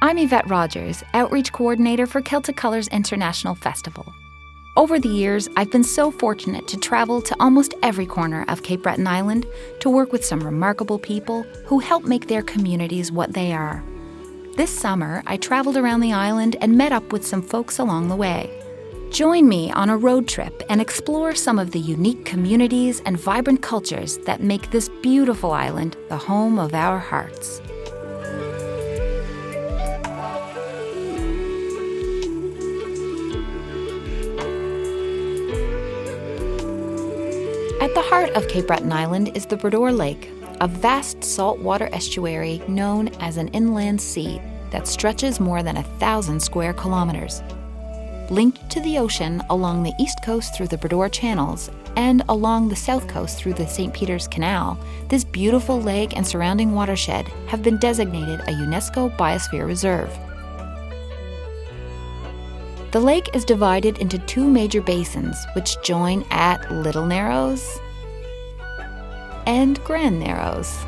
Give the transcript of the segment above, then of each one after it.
I'm Yvette Rogers, Outreach Coordinator for Celtic Colours International Festival. Over the years, I've been so fortunate to travel to almost every corner of Cape Breton Island to work with some remarkable people who help make their communities what they are. This summer, I traveled around the island and met up with some folks along the way. Join me on a road trip and explore some of the unique communities and vibrant cultures that make this beautiful island the home of our hearts. At the heart of Cape Breton Island is the Bredor Lake, a vast saltwater estuary known as an inland sea that stretches more than 1,000 square kilometers. Linked to the ocean along the east coast through the Bredor channels and along the south coast through the St. Peter's Canal, this beautiful lake and surrounding watershed have been designated a UNESCO Biosphere Reserve. The lake is divided into two major basins, which join at Little Narrows and Grand Narrows.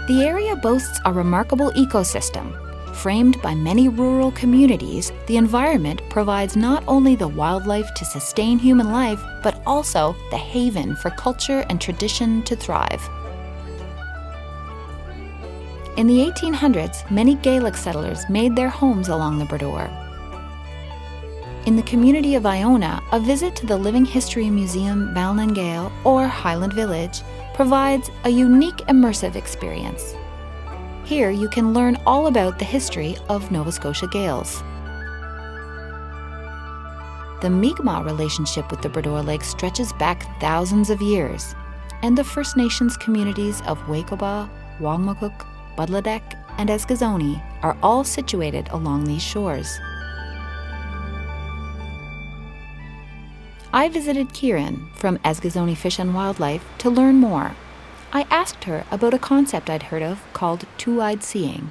The area boasts a remarkable ecosystem. Framed by many rural communities, the environment provides not only the wildlife to sustain human life, but also the haven for culture and tradition to thrive. In the 1800s, many Gaelic settlers made their homes along the Bredor. In the community of Iona, a visit to the Living History Museum Balnangale or Highland Village provides a unique immersive experience. Here you can learn all about the history of Nova Scotia Gaels. The Mi'kmaq relationship with the Bredor Lake stretches back thousands of years, and the First Nations communities of Waikoba, Wangmakuk, Budladek, and Eskasoni are all situated along these shores. I visited Kieran from Eskasoni Fish and Wildlife to learn more. I asked her about a concept I'd heard of called TwoEyed Seeing.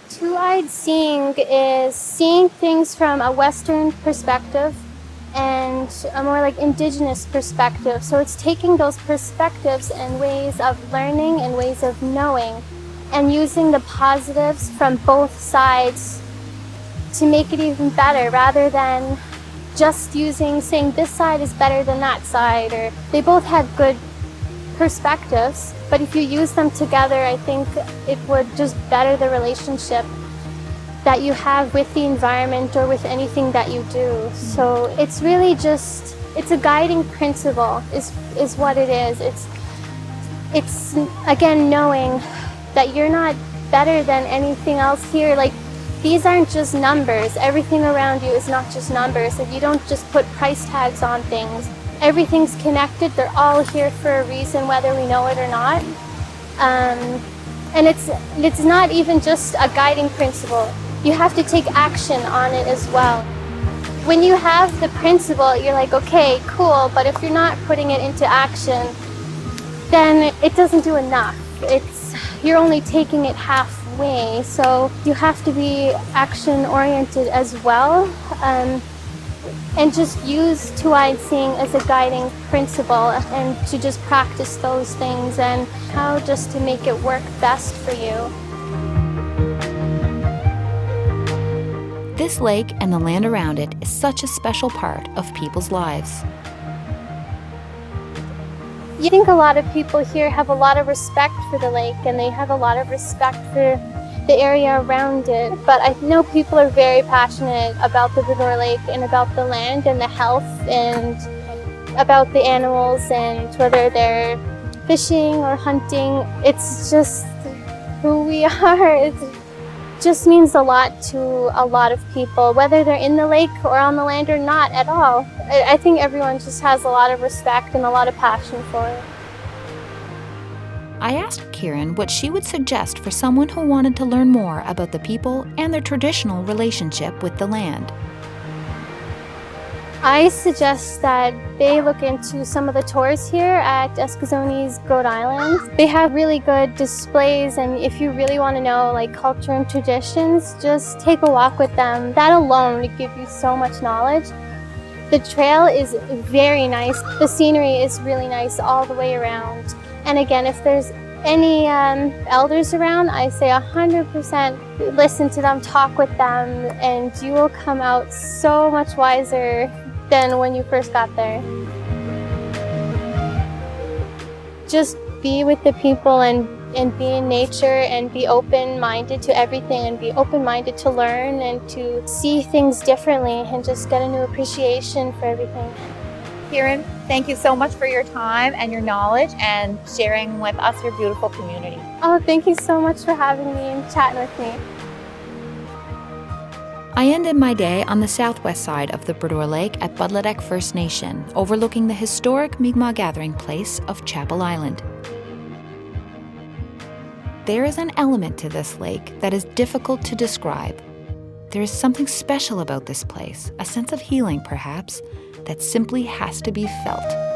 TwoEyed Seeing is seeing things from a Western perspective and a more like Indigenous perspective. So it's taking those perspectives and ways of learning and ways of knowing and using the positives from both sides to make it even better, rather than just saying this side is better than that side, or they both have good perspectives, but if you use them together, I think it would just better the relationship that you have with the environment or with anything that you do. So it's really just, it's a guiding principle is what it is. It's again knowing that you're not better than anything else here. Like, these aren't just numbers. Everything around you is not just numbers. If you don't just put price tags on things, everything's connected. They're all here for a reason, whether we know it or not. And it's not even just a guiding principle. You have to take action on it as well. When you have the principle, you're like, okay, cool, but if you're not putting it into action, then it doesn't do enough. You're only taking it halfway, so you have to be action-oriented as well. And just use TwoEyed Seeing as a guiding principle and to just practice those things and how just to make it work best for you. This lake and the land around it is such a special part of people's lives. I think a lot of people here have a lot of respect for the lake, and they have a lot of respect for the area around it, but I know people are very passionate about the Bredor Lake and about the land and the health and about the animals, and whether they're fishing or hunting. It's just who we are. It just means a lot to a lot of people, whether they're in the lake or on the land or not at all. I think everyone just has a lot of respect and a lot of passion for it. I asked Kieran what she would suggest for someone who wanted to learn more about the people and their traditional relationship with the land. I suggest that they look into some of the tours here at Eskasoni's Goat Island. They have really good displays, and if you really want to know like culture and traditions, just take a walk with them. That alone would give you so much knowledge. The trail is very nice. The scenery is really nice all the way around. And again, if there's Any elders around, I say 100% listen to them, talk with them, and you will come out so much wiser than when you first got there. Just be with the people and be in nature and be open-minded to everything and be open-minded to learn and to see things differently and just get a new appreciation for everything. Kieran, thank you so much for your time and your knowledge and sharing with us your beautiful community. Oh, thank you so much for having me and chatting with me. I ended my day on the southwest side of the Brodeur Lake at Budladek First Nation, overlooking the historic Mi'kmaq gathering place of Chapel Island. There is an element to this lake that is difficult to describe. There is something special about this place, a sense of healing perhaps, that simply has to be felt.